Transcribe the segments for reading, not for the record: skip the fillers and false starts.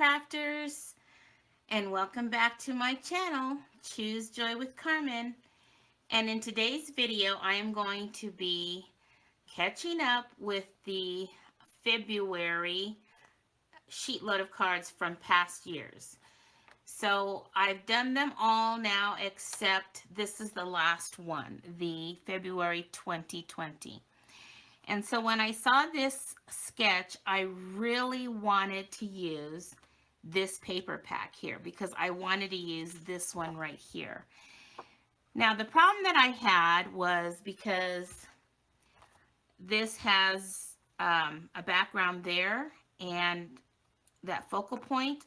crafters, and welcome back to my channel, Choose Joy with Carmen. And in today's video, I am going to be catching up with the February sheet load of cards from past years. So I've done them all now except this is the last one, the February 2020. And so when I saw this sketch, I really wanted to use this paper pack here because I wanted to use this one right here. Now the problem that I had was because this has a background there and that focal point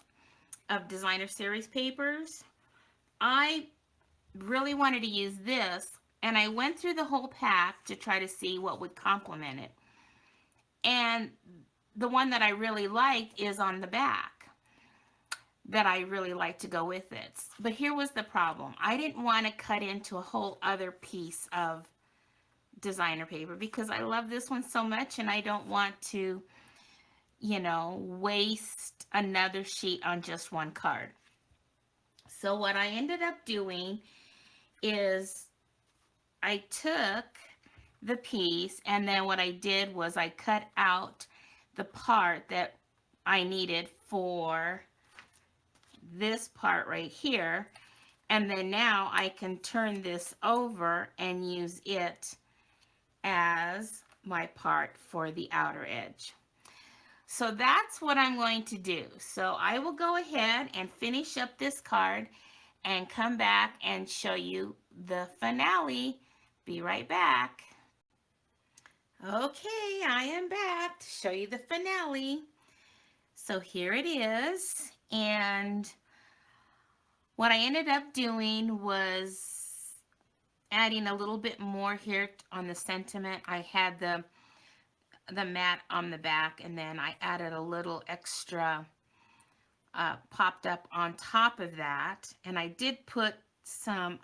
of designer series papers. I really wanted to use this, and I went through the whole pack to try to see what would complement it. And the one that I really liked is on the back, that I really like to go with it. But here was the problem. I didn't want to cut into a whole other piece of designer paper because I love this one so much and I don't want to, waste another sheet on just one card. So what I ended up doing is I took the piece and then what I did was I cut out the part that I needed for this part right here, and then now I can turn this over and use it as my part for the outer edge. So that's what I'm going to do. So I will go ahead and finish up this card and come back and show you the finale. Be right back. Okay, I am back to show you the finale. So here it is, and what I ended up doing was adding a little bit more here on the sentiment. I had the mat on the back, and then I added a little extra popped up on top of that, and I did put some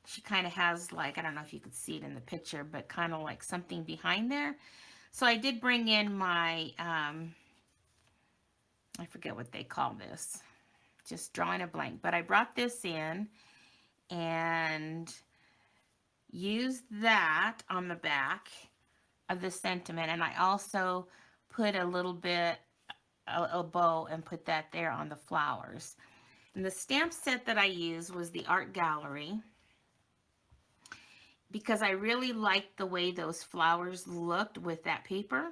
she kind of has, like, I don't know if you could see it in the picture, but kind of like something behind there. So I did bring in my I forget what they call this, just drawing a blank, but I brought this in and used that on the back of the sentiment, and I also put a little bit a bow and put that there on the flowers. And the stamp set that I used was the Art Gallery because I really liked the way those flowers looked with that paper.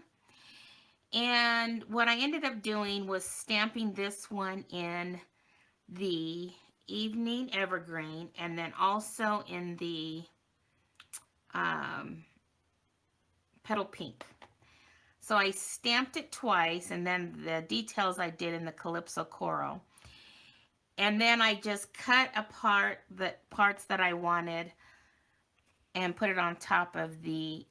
And what I ended up doing was stamping this one in the Evening Evergreen and then also in the Petal Pink. So I stamped it twice, and then the details I did in the Calypso Coral. And then I just cut apart the parts that I wanted and put it on top of the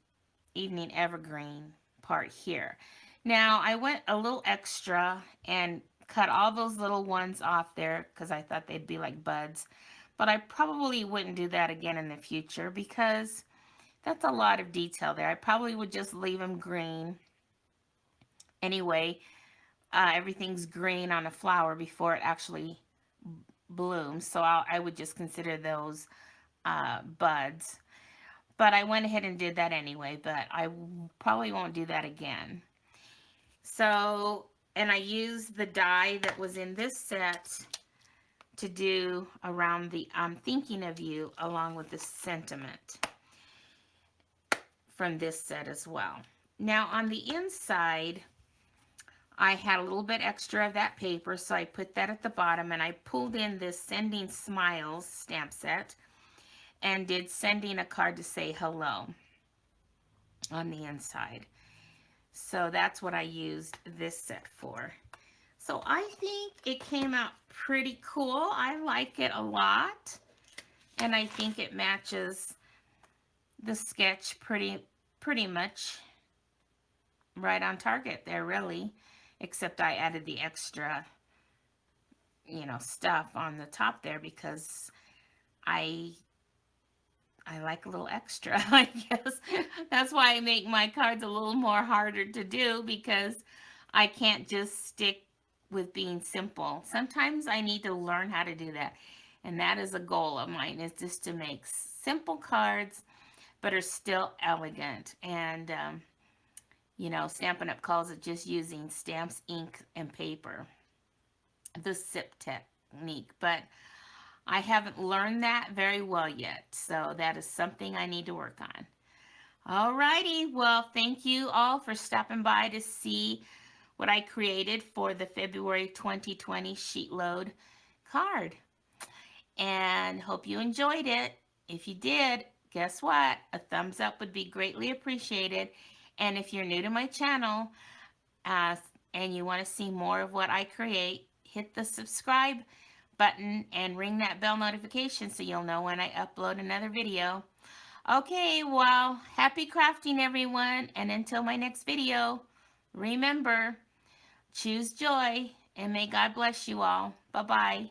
Evening Evergreen part here. Now I went a little extra and cut all those little ones off there because I thought they'd be like buds. But I probably wouldn't do that again in the future because that's a lot of detail there. I probably would just leave them green. Anyway, everything's green on a flower before it actually blooms. So I would just consider those buds. But I went ahead and did that anyway, but I probably won't do that again. So, and I used the die that was in this set to do around the I'm Thinking of You along with the sentiment from this set as well. Now on the inside, I had a little bit extra of that paper, so I put that at the bottom and I pulled in this Sending Smiles stamp set and did Sending a Card to Say Hello on the inside. So that's what I used this set for. So I think it came out pretty cool. I like it a lot, and I think it matches the sketch pretty much right on target there, really, except I added the extra stuff on the top there because I like a little extra. I guess that's why I make my cards a little more harder to do, because I can't just stick with being simple. Sometimes I need to learn how to do that. And that is a goal of mine, is just to make simple cards but are still elegant. And, Stampin' Up! Calls it just using stamps, ink, and paper, the sip technique. But I haven't learned that very well yet. So that is something I need to work on. Alrighty, well, thank you all for stopping by to see what I created for the February 2020 SheetLoad card. And hope you enjoyed it. If you did, guess what? A thumbs up would be greatly appreciated. And if you're new to my channel uh, and you want to see more of what I create, hit the subscribe button and ring that bell notification so you'll know when I upload another video. Okay, well, happy crafting, everyone. And until my next video, remember, choose joy, and may God bless you all. Bye-bye.